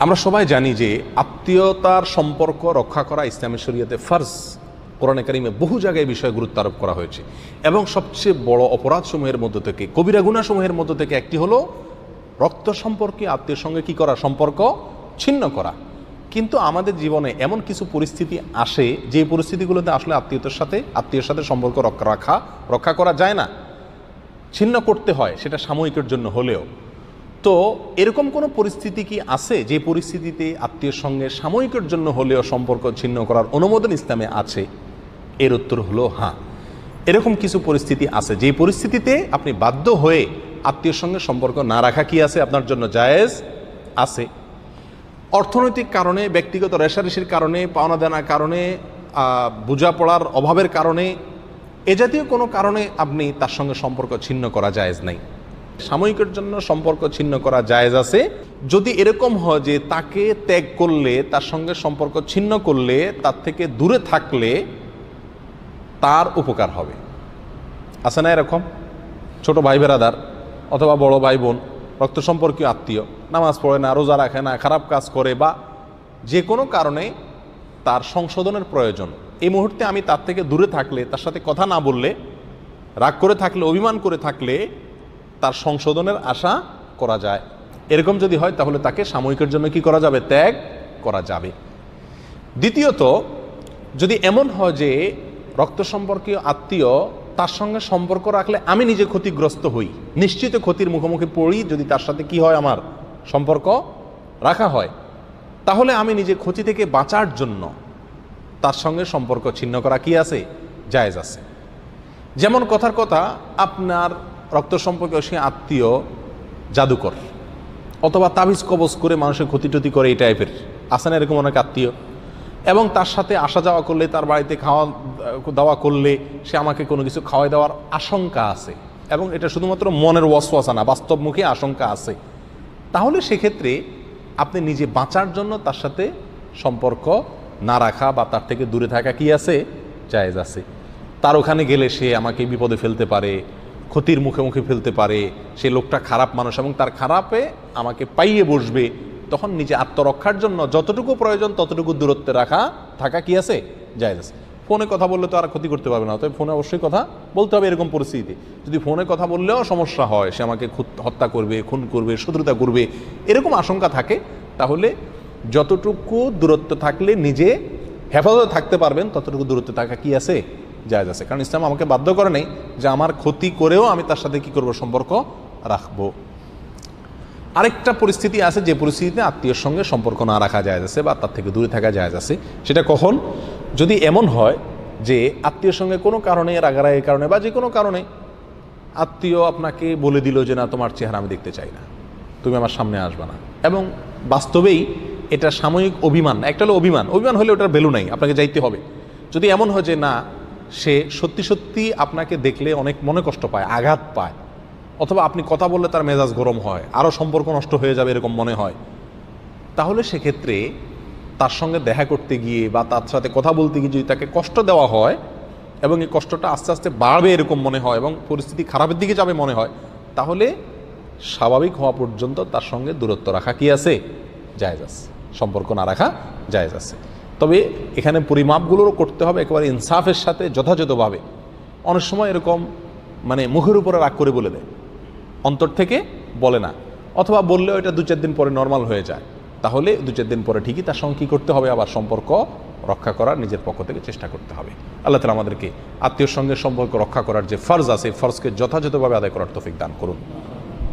আমরা সবাই জানি যে আত্মীয়তার সম্পর্ক রক্ষা করা ইসলামী শরীয়তে ফরজ। কোরআনে কারিমে বহু জায়গায় বিষয়ে গুরুত্ব আরোপ করা হয়েছে এবং সবচেয়ে বড় অপরাধসমূহের মধ্য থেকে, কবিরা গুনাহসমূহের মধ্য থেকে একটি হলো রক্ত সম্পর্কে আত্মীয়ের সঙ্গে কি করা, সম্পর্ক ছিন্ন করা। কিন্তু আমাদের জীবনে এমন কিছু পরিস্থিতি আসে যে পরিস্থিতিগুলোতে আসলে আত্মীয়ের সাথে সম্পর্ক রক্ষা করা যায় না, ছিন্ন করতে হয়, সেটা সাময়িকের জন্য হলেও। তো এরকম কোনো পরিস্থিতি কি আছে যে পরিস্থিতিতে আত্মীয়ের সঙ্গে সাময়িকের জন্য হলেও সম্পর্ক ছিন্ন করার অনুমোদন ইসলামে আছে? এর উত্তর হলো হ্যাঁ, এরকম কিছু পরিস্থিতি আছে যে পরিস্থিতিতে আপনি বাধ্য হয়ে আত্মীয়ের সঙ্গে সম্পর্ক না রাখা কি আছে, আপনার জন্য জায়েজ আছে। অর্থনৈতিক কারণে, ব্যক্তিগত রেষারেষির কারণে, পাওনা দেনার কারণে, বোঝাপড়ার অভাবের কারণে, এ জাতীয় কোনো কারণে আপনি তার সঙ্গে সম্পর্ক ছিন্ন করা জায়েজ নাই। সাময়িকের জন্য সম্পর্ক ছিন্ন করা জায়েজ আছে যদি এরকম হয় যে তাকে ত্যাগ করলে, তার সঙ্গে সম্পর্ক ছিন্ন করলে, তার থেকে দূরে থাকলে তার উপকার হবে। আছে না এরকম? ছোট ভাই বেরাদার অথবা বড় ভাই বোন, রক্ত সম্পর্কীয় আত্মীয়, নামাজ পড়ে না, রোজা রাখে না, খারাপ কাজ করে, বা যে কোনো কারণে তার সংশোধনের প্রয়োজন, এই মুহূর্তে আমি তার থেকে দূরে থাকলে, তার সাথে কথা না বললে, রাগ করে থাকলে, অভিমান করে থাকলে তার সংশোধনের আশা করা যায়। এরকম যদি হয় তাহলে তাকে সাময়িকের জন্য কি করা যাবে, ত্যাগ করা যাবে। দ্বিতীয়ত, যদি এমন হয় যে রক্ত সম্পর্কীয় আত্মীয়, তার সঙ্গে সম্পর্ক রাখলে আমি নিজে ক্ষতিগ্রস্ত হই, নিশ্চিত ক্ষতির মুখোমুখি পড়ি যদি তার সাথে কি হয়, আমার সম্পর্ক রাখা হয়, তাহলে আমি নিজে ক্ষতি থেকে বাঁচার জন্য তার সঙ্গে সম্পর্ক ছিন্ন করা কি আছে, জায়েজ আছে। যেমন কথার কথা, আপনার রক্ত সম্পর্কীয় সে আত্মীয় জাদুকর অথবা তাবিজ কবজ করে মানুষের ক্ষতি টতি করে, এই টাইপের আছে না এরকম অনেক আত্মীয়, এবং তার সাথে আসা যাওয়া করলে, তার বাড়িতে খাওয়া দাওয়া করলে সে আমাকে কোনো কিছু খাওয়াই দেওয়ার আশঙ্কা আছে, এবং এটা শুধুমাত্র মনের ওয়াসওয়াসা না, বাস্তবমুখী আশঙ্কা আছে, তাহলে সেক্ষেত্রে আপনি নিজে বাঁচার জন্য তার সাথে সম্পর্ক না রাখা বা তার থেকে দূরে থাকা কি আছে, জায়েজ আছে। তার ওখানে গেলে সে আমাকে বিপদে ফেলতে পারে, ক্ষতির মুখে ফেলতে পারে, সে লোকটা খারাপ মানুষ এবং তার খারাপে আমাকে পাইয়ে বসবে, তখন নিজে আত্মরক্ষার জন্য যতটুকু প্রয়োজন ততটুকু দূরত্বে থাকা কি আছে, জায়েজ আছে। ফোনে কথা বললে তো আর ক্ষতি করতে পারবে না, তবে ফোনে অবশ্যই কথা বলতে হবে। এরকম পরিস্থিতিতে যদি ফোনে কথা বললেও সমস্যা হয়, সে আমাকে হত্যা করবে, খুন করবে, শত্রুতা করবে, এরকম আশঙ্কা থাকে, তাহলে যতটুকু দূরত্ব থাকলে নিজে হেফাজতে থাকতে পারবেন ততটুকু দূরত্বে থাকা কি আছে, জায়েজ আছে। কারণ ইসলাম আমাকে বাধ্য করে নেই যে আমার ক্ষতি করেও আমি তার সাথে কি করব, সম্পর্ক রাখবো। আরেকটা পরিস্থিতি আছে যে পরিস্থিতিতে আত্মীয়ের সঙ্গে সম্পর্ক না রাখা জায়েজ আছে বা তার থেকে দূরে থাকা জায়েজ আছে। সেটা কখন? যদি এমন হয় যে আত্মীয়ের সঙ্গে কোনো কারণে, রাগারাগির কারণে বা যে কোনো কারণে আত্মীয় আপনাকে বলে দিল যে না, তোমার চেহারা আমি দেখতে চাই না, তুমি আমার সামনে আসবে না, এবং বাস্তবেই এটা সাময়িক অভিমান, একটা হলো অভিমান হলে ওটার ভ্যালু নাই, আপনাকে যাইতে হবে। যদি এমন হয় যে না, সে সত্যি সত্যি আপনাকে দেখলে অনেক মনে কষ্ট পায়, আঘাত পায়, অথবা আপনি কথা বললে তার মেজাজ গরম হয়, আরও সম্পর্ক নষ্ট হয়ে যাবে এরকম মনে হয়, তাহলে সেক্ষেত্রে তার সঙ্গে দেখা করতে গিয়ে বা তার সাথে কথা বলতে গিয়ে যদি তাকে কষ্ট দেওয়া হয় এবং এই কষ্টটা আস্তে আস্তে বাড়বে এরকম মনে হয় এবং পরিস্থিতি খারাপের দিকে যাবে মনে হয়, তাহলে স্বাভাবিক হওয়া পর্যন্ত তার সঙ্গে দূরত্ব রাখা কি আছে, জায়েজ আছে, সম্পর্ক না রাখা জায়েজ আছে। তবে এখানে পরিমাপগুলোরও করতে হবে একেবারে ইনসাফের সাথে, যথাযথভাবে। অনেক সময় এরকম মুখের উপরে রাগ করে বলে দেয়, অন্তর থেকে বলে না, অথবা বললেও এটা 2-4 দিন পরে নর্মাল হয়ে যায়, তাহলে 2-4 দিন পরে ঠিকই তার সঙ্গে কী করতে হবে, আবার সম্পর্ক রক্ষা করার নিজের পক্ষ থেকে চেষ্টা করতে হবে। আল্লাহ তাআলা আমাদেরকে আত্মীয়র সঙ্গে সম্পর্ক রক্ষা করার যে ফরজ আছে, ফরজকে যথাযথভাবে আদায় করার তৌফিক দান করুন।